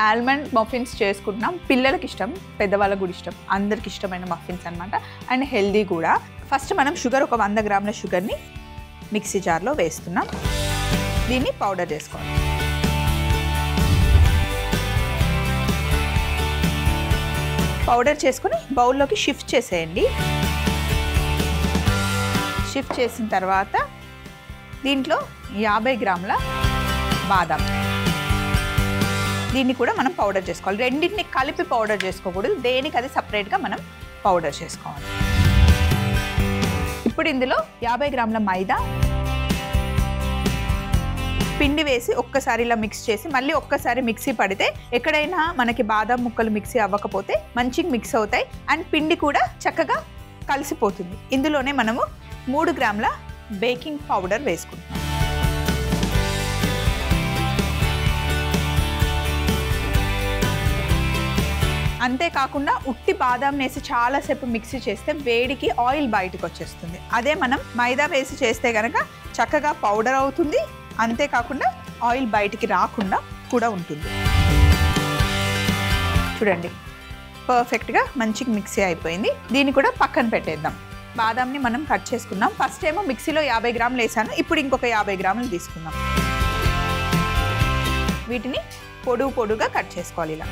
Almond muffins చేసుకుంటున్నాం. పిల్లలకి ఇష్టం, పెద్దవాళ్ళకి కూడా ఇష్టం, అందరికి ఇష్టమైన మఫిన్స్ అనమాట. అండ్ హెల్దీ కూడా. ఫస్ట్ మనం షుగర్, ఒక 100 గ్రాముల షుగర్ని మిక్సీ జార్లో వేస్తున్నాం. దీన్ని పౌడర్ చేసుకోవాలి. పౌడర్ చేసుకుని బౌల్లోకి షిఫ్ట్ చేసేయండి. షిఫ్ట్ చేసిన తర్వాత దీంట్లో 50 గ్రాముల బాదం, దీన్ని కూడా మనం పౌడర్ చేసుకోవాలి. రెండింటిని కలిపి పౌడర్ చేసుకోకూడదు, దేనికి అది సపరేట్గా మనం పౌడర్ చేసుకోవాలి. ఇప్పుడు ఇందులో 50 గ్రాముల మైదా పిండి వేసి ఒక్కసారి ఇలా మిక్స్ చేసి మళ్ళీ ఒక్కసారి మిక్సీ పడితే ఎక్కడైనా మనకి బాదం ముక్కలు మిక్సీ అవ్వకపోతే మంచిగా మిక్స్ అవుతాయి. అండ్ పిండి కూడా చక్కగా కలిసిపోతుంది. ఇందులోనే మనము 3 గ్రాముల బేకింగ్ పౌడర్ వేసుకుంటాం. అంతేకాకుండా ఉట్టి బాదాం వేసి చాలాసేపు మిక్సీ చేస్తే వేడికి ఆయిల్ బయటకు వచ్చేస్తుంది. అదే మనం మైదా వేసి చేస్తే కనుక చక్కగా పౌడర్ అవుతుంది. అంతేకాకుండా ఆయిల్ బయటికి రాకుండా కూడా ఉంటుంది. చూడండి, పర్ఫెక్ట్గా మంచిగా మిక్సీ అయిపోయింది. దీన్ని కూడా పక్కన పెట్టేద్దాం. బాదాంని మనం కట్ చేసుకున్నాం. ఫస్ట్ ఏమో మిక్సీలో 50 గ్రాములు వేసాను, ఇప్పుడు ఇంకొక 50 గ్రాములు తీసుకుందాం. వీటిని పొడుగుగా కట్ చేసుకోవాలి ఇలా.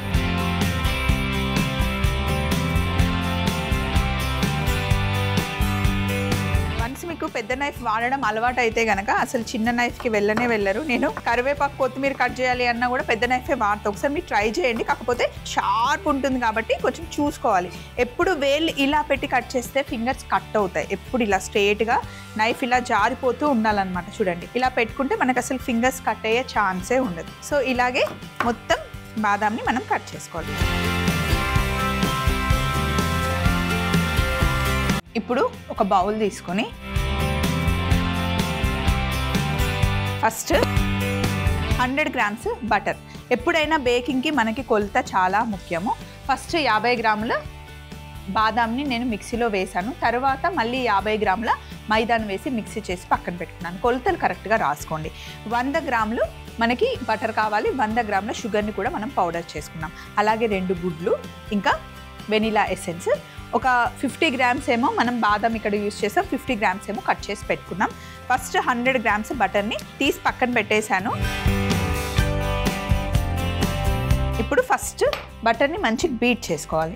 మీకు పెద్ద నైఫ్ వాడడం అలవాటు అయితే కనుక అసలు చిన్న నైఫ్కి వెళ్ళరు. నేను కరివేపాకు, కొత్తిమీర కట్ చేయాలి అన్నా కూడా పెద్ద నైఫే వాడతా. ఒకసారి మీరు ట్రై చేయండి. కాకపోతే షార్ప్ ఉంటుంది కాబట్టి కొంచెం చూసుకోవాలి. ఎప్పుడు వేళ్ళు ఇలా పెట్టి కట్ చేస్తే ఫింగర్స్ కట్ అవుతాయి. ఎప్పుడు ఇలా స్ట్రేట్గా నైఫ్ ఇలా జారిపోతూ ఉండాలన్నమాట. చూడండి, ఇలా పెట్టుకుంటే మనకు అసలు ఫింగర్స్ కట్ అయ్యే ఛాన్సే ఉండదు. సో ఇలాగే మొత్తం బాదాంని మనం కట్ చేసుకోవాలి. ఇప్పుడు ఒక బౌల్ తీసుకొని ఫస్ట్ 100 గ్రామ్స్ బటర్. ఎప్పుడైనా బేకింగ్కి మనకి కొలత చాలా ముఖ్యము. ఫస్ట్ 50 గ్రాముల బాదాంని నేను మిక్సీలో వేసాను. తర్వాత మళ్ళీ 50 గ్రాముల మైదాను వేసి మిక్సీ చేసి పక్కన పెట్టుకున్నాను. కొలతలు కరెక్ట్గా రాసుకోండి. 100 గ్రాములు మనకి బటర్ కావాలి. 100 గ్రాముల షుగర్ని కూడా మనం పౌడర్ చేసుకున్నాం. అలాగే 2 గుడ్లు, ఇంకా వెనిలా ఎసెన్స్. ఒక 50 గ్రామ్స్ ఏమో మనం బాదం ఇక్కడ యూజ్ చేసాం, 50 గ్రామ్స్ ఏమో కట్ చేసి పెట్టుకున్నాం. ఫస్ట్ 100 గ్రామ్స్ బటర్ని తీసి పక్కన పెట్టేశాను. ఇప్పుడు ఫస్ట్ బటర్ని మంచిగా బీట్ చేసుకోవాలి.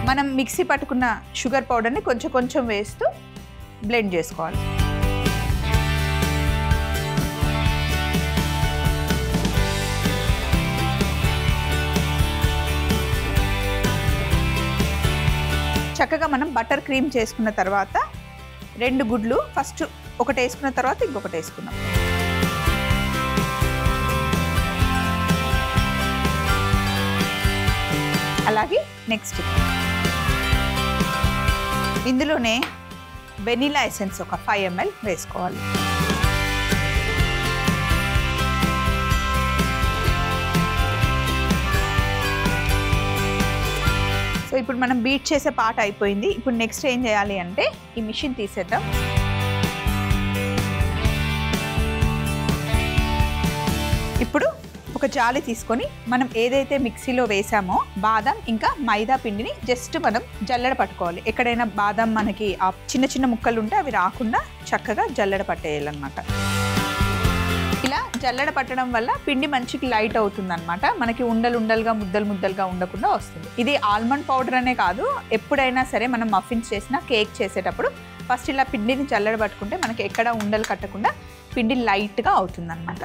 మనం మిక్సీ పట్టుకున్న షుగర్ పౌడర్ని కొంచెం కొంచెం వేస్తూ బ్లెండ్ చేసుకోవాలి. చక్కగా మనం బటర్ క్రీమ్ చేసుకున్న తర్వాత 2 గుడ్లు ఫస్ట్ ఒకటి వేసుకున్న తర్వాత ఇంకొకటి వేసుకున్నాం. అలాగే నెక్స్ట్ ఇందులోనే వెనిలా ఎసెన్స్ ఒక 5 ml వేసుకోవాలి. సో ఇప్పుడు మనం బీట్ చేసే పార్ట్ అయిపోయింది. ఇప్పుడు నెక్స్ట్ ఏం చేయాలి అంటే ఈ మిషన్ తీసేద్దాం. ఇప్పుడు ఒక జాలి తీసుకొని మనం ఏదైతే మిక్సీలో వేసామో బాదం ఇంకా మైదా పిండిని జస్ట్ మనం జల్లెడ పట్టుకోవాలి. ఎక్కడైనా బాదం మనకి ఆ చిన్న చిన్న ముక్కలు ఉంటే అవి రాకుండా చక్కగా జల్లెడ పట్టేయాలన్నమాట. ఇలా జల్లెడ పట్టడం వల్ల పిండి మంచిగా లైట్ అవుతుంది అనమాట. మనకి ఉండలుగా ముద్దలుగా ఉండకుండా వస్తుంది. ఇది ఆల్మండ్ పౌడర్ అనే కాదు, ఎప్పుడైనా సరే మనం మఫిన్స్ చేసినా కేక్ చేసేటప్పుడు ఫస్ట్ ఇలా పిండిని జల్లెడ పట్టుకుంటే మనకి ఎక్కడ ఉండలు కట్టకుండా పిండి లైట్గా అవుతుంది అనమాట.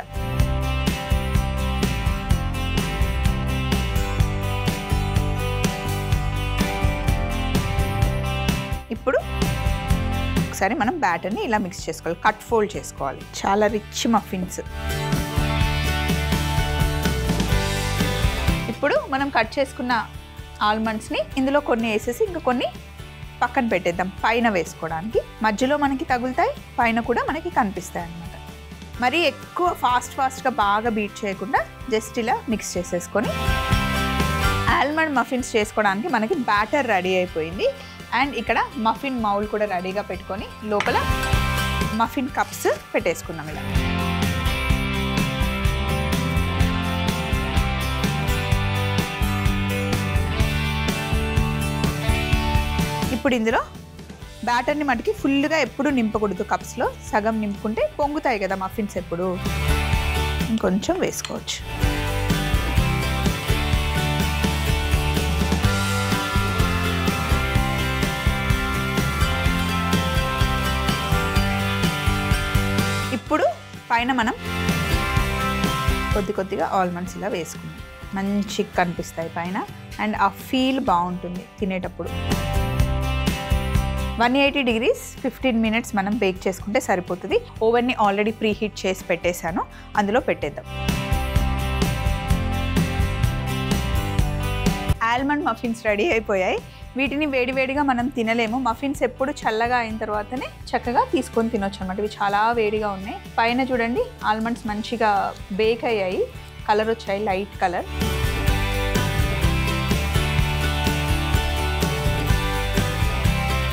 ఇప్పుడు ఒకసారి మనం బ్యాటర్ని ఇలా మిక్స్ చేసుకోవాలి, కట్ ఫోల్డ్ చేసుకోవాలి. చాలా రిచ్ మఫిన్స్. ఇప్పుడు మనం కట్ చేసుకున్న ఆల్మండ్స్ని ఇందులో కొన్ని వేసేసి ఇంకా కొన్ని పక్కన పెట్టేద్దాం పైన వేసుకోవడానికి. మధ్యలో మనకి తగులుతాయి, పైన కూడా మనకి కనిపిస్తాయి అన్నమాట. మరి ఎక్కువ ఫాస్ట్గా బాగా బీట్ చేయకుండా జస్ట్ ఇలా మిక్స్ చేసేసుకొని ఆల్మండ్ మఫిన్స్ చేసుకోవడానికి మనకి బ్యాటర్ రెడీ అయిపోయింది. అండ్ ఇక్కడ మఫిన్ మౌల్ కూడా రెడీగా పెట్టుకొని లోపల మఫిన్ కప్స్ పెట్టేసుకున్నాం ఇలా. ఇప్పుడు ఇందులో బ్యాటర్ని మటుకి ఫుల్గా ఎప్పుడు నింపకూడదు, కప్స్లో సగం నింపుకుంటే పొంగుతాయి కదా మఫిన్స్. ఎప్పుడు ఇంకొంచెం వేసుకోవచ్చు. ఇప్పుడు పైన మనం కొద్దిగా ఆల్మండ్స్ ఇలా వేసుకున్నాం, మంచిగా కనిపిస్తాయి పైన. అండ్ ఆ ఫీల్ బాగుంటుంది తినేటప్పుడు. 180 degrees 15 minutes మనం బేక్ చేసుకుంటే సరిపోతుంది. ఓవెన్ని ఆల్రెడీ ప్రీ హీట్ చేసి పెట్టేశాను, అందులో పెట్టేద్దాం. ఆల్మండ్ మఫిన్స్ రెడీ అయిపోయాయి. వీటిని వేడివేడిగా మనం తినలేము. మఫిన్స్ ఎప్పుడు చల్లగా అయిన తర్వాతనే చక్కగా తీసుకొని తినొచ్చు అనమాట. ఇవి చాలా వేడిగా ఉన్నాయి. పైన చూడండి ఆల్మండ్స్ మంచిగా బేక్ అయ్యాయి, కలర్ వచ్చాయి, లైట్ కలర్.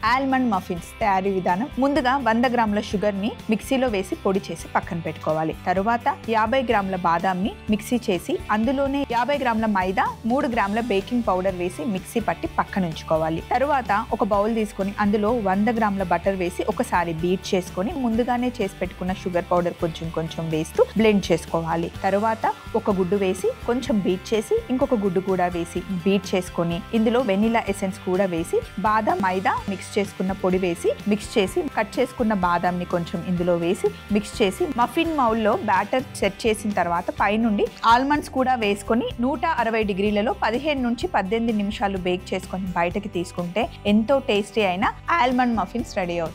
ఆల్మండ్ మఫిన్స్ తయారీ విధానం: ముందుగా 100 గ్రాముల షుగర్ని మిక్సీలో వేసి పొడి చేసి పక్కన పెట్టుకోవాలి. తరువాత 50 గ్రాముల బాదాంని మిక్సీ చేసి అందులోనే 50 గ్రాముల మైదా, 3 గ్రాముల బేకింగ్ పౌడర్ వేసి మిక్సీ పట్టి పక్కన ఉంచుకోవాలి. తరువాత ఒక బౌల్ తీసుకొని అందులో 100 గ్రాముల బటర్ వేసి ఒకసారి బీట్ చేసుకొని ముందుగానే చేసి పెట్టుకున్న షుగర్ పౌడర్ కొంచెం వేస్తూ బ్లెండ్ చేసుకోవాలి. తరువాత ఒక గుడ్డు వేసి కొంచెం బీట్ చేసి ఇంకొక గుడ్డు కూడా వేసి బీట్ చేసుకొని ఇందులో వెనిలా ఎసెన్స్ కూడా వేసి బాదాం మైదా మిక్స్ చేసుకున్న పొడి వేసి మిక్స్ చేసి కట్ చేసుకున్న బాదాంని కొంచెం ఇందులో వేసి మిక్స్ చేసి మఫిన్ మౌల్లో బ్యాటర్ సెట్ చేసిన తర్వాత పైనుండి ఆల్మండ్స్ కూడా వేసుకొని 160 డిగ్రీలలో 15 నుంచి 18 నిమిషాలు బేక్ చేసుకొని బయటకి తీసుకుంటే ఎంతో టేస్టీ అయిన ఆల్మండ్ మఫిన్స్ రెడీ అవుతుంది.